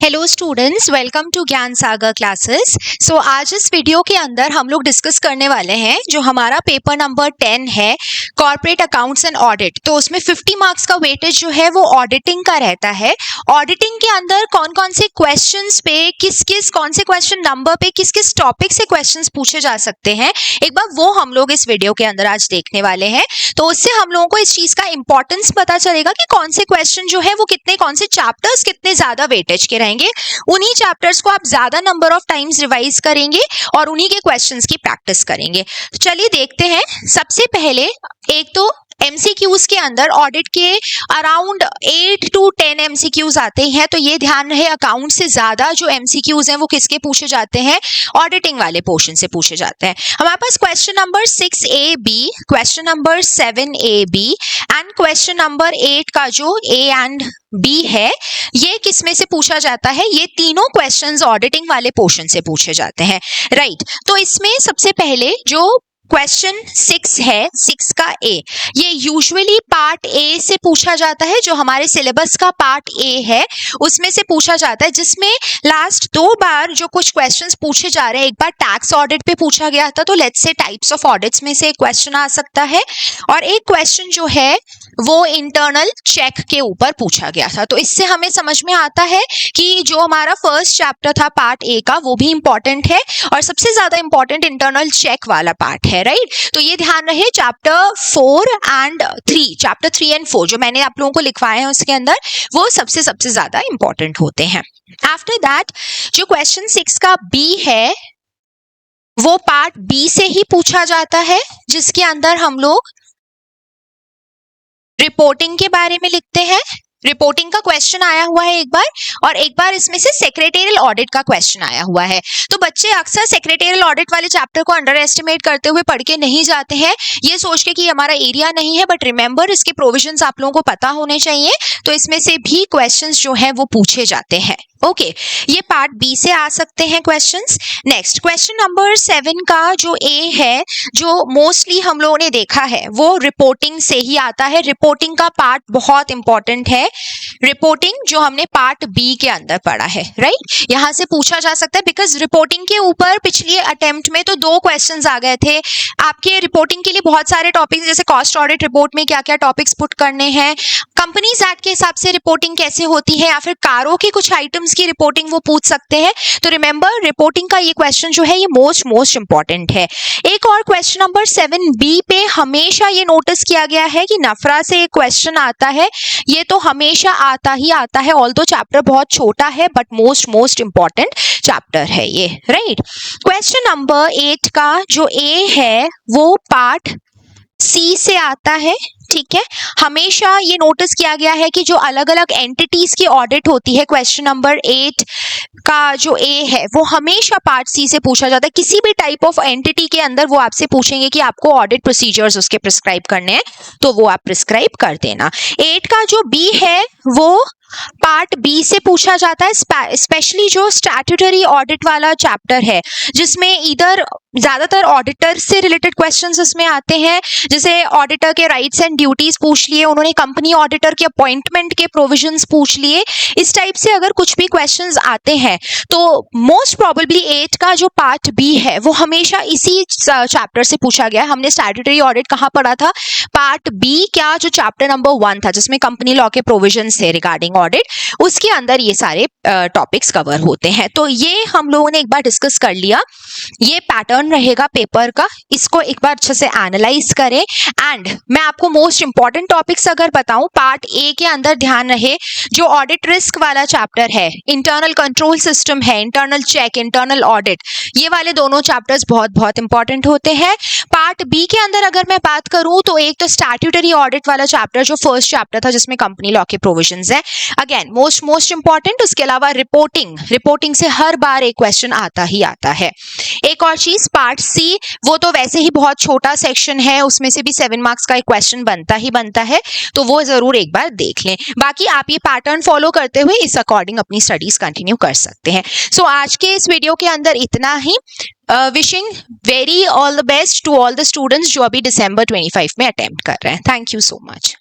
Hello students, welcome to ज्ञान सागर classes. सो आज इस वीडियो के अंदर हम लोग डिस्कस करने वाले हैं जो हमारा पेपर नंबर 10 है, कॉर्पोरेट अकाउंट्स एंड ऑडिट। तो उसमें 50 मार्क्स का वेटेज जो है वो ऑडिटिंग का रहता है। ऑडिटिंग के अंदर कौन कौन से क्वेश्चंस पे कौन से क्वेश्चन नंबर पे किस किस टॉपिक से क्वेश्चंस पूछे जा सकते हैं, एक बार वो हम लोग इस वीडियो के अंदर आज देखने वाले हैं। तो उससे हम लोगों को इस चीज का इंपॉर्टेंस पता चलेगा कि कौन से क्वेश्चन जो है वो कौन से चैप्टर्स कितने ज्यादा वेटेज के रहेंगे। उन्हीं चैप्टर्स को आप ज्यादा नंबर ऑफ टाइम्स रिवाइज करेंगे और उन्हीं के क्वेश्चंस की प्रैक्टिस करेंगे। तो चलिए देखते हैं। सबसे पहले एक तो एमसीक्यूज के अंदर ऑडिट के अराउंड 8 to 10 एमसीक्यूज आते हैं। तो ये ध्यान रहे, अकाउंट से ज्यादा जो एमसीक्यूज हैं वो किसके पूछे जाते हैं, ऑडिटिंग वाले पोर्शन से पूछे जाते हैं। हमारे पास question number 6AB, question number 7AB and question number 8 का जो A एंड B है, ये किस में से पूछा जाता है? ये तीनों क्वेश्चंस ऑडिटिंग वाले पोर्शन से पूछे जाते हैं, राइट। तो इसमें सबसे पहले जो क्वेश्चन 6 है, 6 का A, ये यूजुअली पार्ट A से पूछा जाता है। जो हमारे सिलेबस का पार्ट A है उसमें से पूछा जाता है, जिसमें लास्ट 2 बार जो कुछ क्वेश्चंस पूछे जा रहे हैं, एक बार टैक्स ऑडिट पे पूछा गया था, तो let's say types of audits में से एक क्वेश्चन आ सकता है, और एक क्वेश्चन जो है वो इंटरनल चेक के ऊपर पूछा गया था। तो इससे हमें समझ में आता है कि जो हमारा फर्स्ट चैप्टर था पार्ट A का, वो भी इंपॉर्टेंट है और सबसे ज्यादा इंपॉर्टेंट इंटरनल चेक वाला पार्ट है, राइट। तो ये ध्यान रहे, चैप्टर 4 एंड 3, चैप्टर 3 एंड 4 जो मैंने आप लोगों को लिखवाए हैं उसके अंदर, वो सबसे ज्यादा इंपॉर्टेंट होते हैं। आफ्टर दैट जो क्वेश्चन 6 का B है वो पार्ट B से ही पूछा जाता है, जिसके अंदर हम लोग रिपोर्टिंग के बारे में लिखते हैं। रिपोर्टिंग का क्वेश्चन आया हुआ है एक बार, और एक बार इसमें से सेक्रेटेरियल ऑडिट का क्वेश्चन आया हुआ है। तो बच्चे अक्सर सेक्रेटेरियल ऑडिट वाले चैप्टर को अंडर एस्टिमेट करते हुए पढ़ के नहीं जाते हैं, ये सोच के कि हमारा एरिया नहीं है, बट रिमेंबर इसके प्रोविजंस आप लोगों को पता होने चाहिए। तो इसमें से भी क्वेश्चंस जो है वो पूछे जाते हैं। ओके, ये पार्ट B से आ सकते हैं क्वेश्चंस। नेक्स्ट क्वेश्चन नंबर 7 का जो A है, जो मोस्टली हम लोगों ने देखा है, वो रिपोर्टिंग से ही आता है। रिपोर्टिंग का पार्ट बहुत इंपॉर्टेंट है। रिपोर्टिंग जो हमने पार्ट B के अंदर पढ़ा है, राइट, यहां से पूछा जा सकता है, बिकॉज रिपोर्टिंग के ऊपर पिछली अटेम्प्ट में तो 2 क्वेश्चंस आ गए थे। आपके रिपोर्टिंग के लिए बहुत सारे टॉपिक्स, जैसे कॉस्ट ऑडिट रिपोर्ट में क्या क्या टॉपिक्स पुट करने हैं, कंपनीज एक्ट के हिसाब से रिपोर्टिंग कैसे होती है, या फिर कारों के कुछ आइटम्स की रिपोर्टिंग वो पूछ सकते हैं। तो रिमेंबर, रिपोर्टिंग का ये क्वेश्चन जो है ये मोस्ट इंपॉर्टेंट है। एक और क्वेश्चन नंबर 7B पे हमेशा ये नोटिस किया गया है कि नफरा से एक क्वेश्चन आता है। ये तो हमेशा आता ही आता है, ऑल्दो चैप्टर बहुत छोटा है, बट मोस्ट इंपॉर्टेंट चैप्टर है ये, राइट। क्वेश्चन नंबर 8 का जो A है वो पार्ट C से आता है, ठीक है। हमेशा ये नोटिस किया गया है कि जो अलग अलग एंटिटीज की ऑडिट होती है, क्वेश्चन नंबर 8 का जो A है वो हमेशा पार्ट C से पूछा जाता है। किसी भी टाइप ऑफ एंटिटी के अंदर वो आपसे पूछेंगे कि आपको ऑडिट प्रोसीजर्स उसके प्रिस्क्राइब करने हैं, तो वो आप प्रिस्क्राइब कर देना। 8 का जो B है वो पार्ट B से पूछा जाता है, स्पेशली जो स्टैट्यूटरी ऑडिट वाला चैप्टर है, जिसमें इधर ज्यादातर ऑडिटर से रिलेटेड क्वेश्चंस इसमें आते हैं, जैसे ऑडिटर के राइट्स एंड ड्यूटीज पूछ लिए उन्होंने, कंपनी ऑडिटर के अपॉइंटमेंट के प्रोविजंस पूछ लिए। इस टाइप से अगर कुछ भी क्वेश्चंस आते हैं तो मोस्ट प्रोबेबली 8 का जो पार्ट B है वो हमेशा इसी चैप्टर से पूछा गया है। हमने स्टैट्यूटरी ऑडिट कहाँ पढ़ा था? पार्ट B क्या, जो चैप्टर नंबर 1 था, जिसमें कंपनी लॉ के प्रोविजंस थे रिगार्डिंग ऑडिट, उसके अंदर ये सारे टॉपिक्स कवर होते हैं। तो ये हम लोगों ने एक बार डिस्कस कर लिया। ये पैटर्न रहेगा पेपर का, इसको एक बार अच्छे से एनालाइज करें। एंड मैं आपको मोस्ट इंपॉर्टेंट टॉपिक्स अगर बताऊं, पार्ट A के अंदर ध्यान रहे, जो ऑडिट रिस्क वाला चैप्टर है, इंटरनल कंट्रोल सिस्टम है, इंटरनल चेक, इंटरनल ऑडिट, ये वाले दोनों चैप्टर्स बहुत इंपॉर्टेंट होते हैं। पार्ट B के अंदर अगर मैं बात करूं तो एक तो स्टैट्यूटरी ऑडिट वाला चैप्टर जो फर्स्ट चैप्टर था, जिसमें कंपनी लॉ के प्रोविजंस है, अगेन मोस्ट इंपॉर्टेंट। उसके अलावा रिपोर्टिंग से हर बार एक क्वेश्चन आता ही आता है। एक और चीज पार्ट C, वो तो वैसे ही बहुत छोटा सेक्शन है, उसमें से भी 7 मार्क्स का एक क्वेश्चन बन बनता ही बनता है, तो वो जरूर एक बार देख लें। बाकी आप ये पैटर्न फॉलो करते हुए इस अकॉर्डिंग अपनी स्टडीज कंटिन्यू कर सकते हैं। सो आज के इस वीडियो के अंदर इतना ही। Wishing very all the best to all the students जो अभी December 25 में अटेम्प्ट कर रहे हैं। Thank you so much.